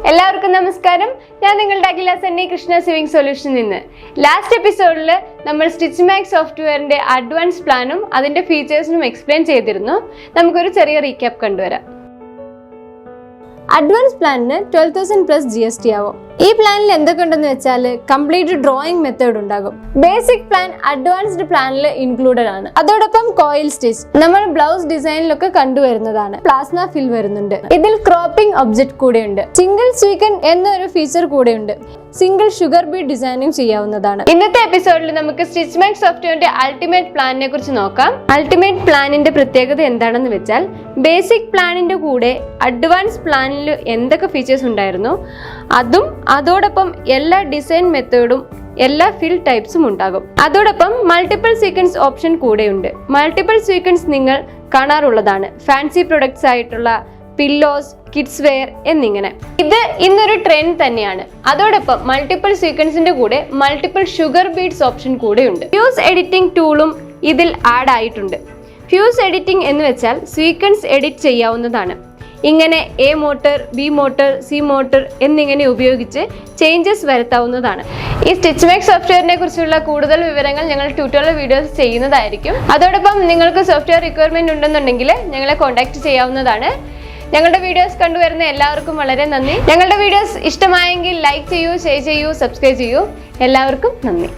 എല്ലാവർക്കും നമസ്കാരം. ഞാൻ നിങ്ങളുടെ അഖില സണ്ണി കൃഷ്ണ സിവിംഗ് സൊല്യൂഷനിൽ നിന്ന്. ലാസ്റ്റ് എപ്പിസോഡിൽ നമ്മൾ സ്റ്റിച്ച്മാക്സ് സോഫ്റ്റ്വെയറിന്റെ അഡ്വാൻസ് പ്ലാനും അതിന്റെ ഫീച്ചേഴ്സിനും എക്സ്പ്ലെയിൻ ചെയ്തിരുന്നു. നമുക്കൊരു ചെറിയ റീക്യാപ്പ് കണ്ടുവരാം. അഡ്വാൻസ് പ്ലാനിന് 12,000+ GST ആവും. ഈ പ്ലാനിൽ എന്തൊക്കെ ഉണ്ടെന്ന് വെച്ചാൽ കംപ്ലീറ്റ് ഡ്രോയിങ് മെത്തേഡ് ഉണ്ടാകും. ബേസിക് പ്ലാൻ അഡ്വാൻസ്ഡ് പ്ലാനിൽ ഇൻക്ലൂഡഡ് ആണ്. അതോടൊപ്പം കോയിൽ സ്റ്റിച്ച് നമ്മൾ ബ്ലൗസ് ഡിസൈനിലൊക്കെ കണ്ടുവരുന്നതാണ്. പ്ലാസ്മ ഫിൽ വരുന്നുണ്ട്. ഇതിൽ ക്രോപ്പിംഗ് ഒബ്ജക്ട് കൂടെയുണ്ട്. സിംഗിൾ സ്വീക്കൻ എന്നൊരു ഫീച്ചർ കൂടെയുണ്ട്. സിംഗിൾ ഷുഗർ ബീഡ് ഡിസൈനിങ് ചെയ്യാവുന്നതാണ്. ഇന്നത്തെ എപ്പിസോഡിൽ നമുക്ക് സ്റ്റിച്ച്മാക്സ് സോഫ്റ്റ്വെയറിന്റെ അൾട്ടിമേറ്റ് പ്ലാനിനെ കുറിച്ച് നോക്കാം. അൾട്ടിമേറ്റ് പ്ലാനിന്റെ പ്രത്യേകത എന്താണെന്ന് വെച്ചാൽ ബേസിക് പ്ലാനിന്റെ കൂടെ അഡ്വാൻസ് പ്ലാനിൽ എന്തൊക്കെ ഫീച്ചേഴ്സ് ഉണ്ടായിരുന്നു അതും അതോടൊപ്പം എല്ലാ ഡിസൈൻ മെത്തേഡും എല്ലാ ഫിൽ ടൈപ്സും ഉണ്ടാകും. അതോടൊപ്പം മൾട്ടിപ്പിൾ സീക്വൻസ് ഓപ്ഷൻ കൂടെയുണ്ട്. മൾട്ടിപ്പിൾ സീക്വൻസ് നിങ്ങൾ കാണാറുള്ളതാണ്. ഫാൻസി പ്രൊഡക്ട്സ് ആയിട്ടുള്ള പില്ലോസ്, കിഡ്സ് വെയർ എന്നിങ്ങനെ. ഇത് ഇന്നൊരു ട്രെൻഡ് തന്നെയാണ്. അതോടൊപ്പം മൾട്ടിപ്പിൾ സീക്വൻസിന്റെ കൂടെ മൾട്ടിപ്പിൾ ഷുഗർ ബീഡ്സ് ഓപ്ഷൻ കൂടെയുണ്ട്. ഫ്യൂസ് എഡിറ്റിംഗ് ടൂളും ഇതിൽ ആഡ് ആയിട്ടുണ്ട്. ഫ്യൂസ് എഡിറ്റിംഗ് എന്ന് വെച്ചാൽ സീക്വൻസ് എഡിറ്റ് ചെയ്യാവുന്നതാണ്. ഇങ്ങനെ A motor, B motor, C motor എന്നിങ്ങനെ ഉപയോഗിച്ച് ചേഞ്ചസ് വരുത്താവുന്നതാണ്. ഈ സ്റ്റിച്ച്മാക്സ് സോഫ്റ്റ്വെയറിനെ കുറിച്ചുള്ള കൂടുതൽ വിവരങ്ങൾ ഞങ്ങൾ ട്യൂട്ടോറിയൽ വീഡിയോസ് ചെയ്യുന്നതായിരിക്കും. അതോടൊപ്പം നിങ്ങൾക്ക് സോഫ്റ്റ്വെയർ റിക്വയർമെന്റ് ഉണ്ടെന്നുണ്ടെങ്കിൽ ഞങ്ങളെ കോൺടാക്ട് ചെയ്യാവുന്നതാണ്. ഞങ്ങളുടെ വീഡിയോസ് കണ്ടുവരുന്ന എല്ലാവർക്കും വളരെ നന്ദി. ഞങ്ങളുടെ വീഡിയോസ് ഇഷ്ടമായെങ്കിൽ ലൈക്ക് ചെയ്യൂ, ഷെയർ ചെയ്യൂ, സബ്സ്ക്രൈബ് ചെയ്യൂ. എല്ലാവർക്കും നന്ദി.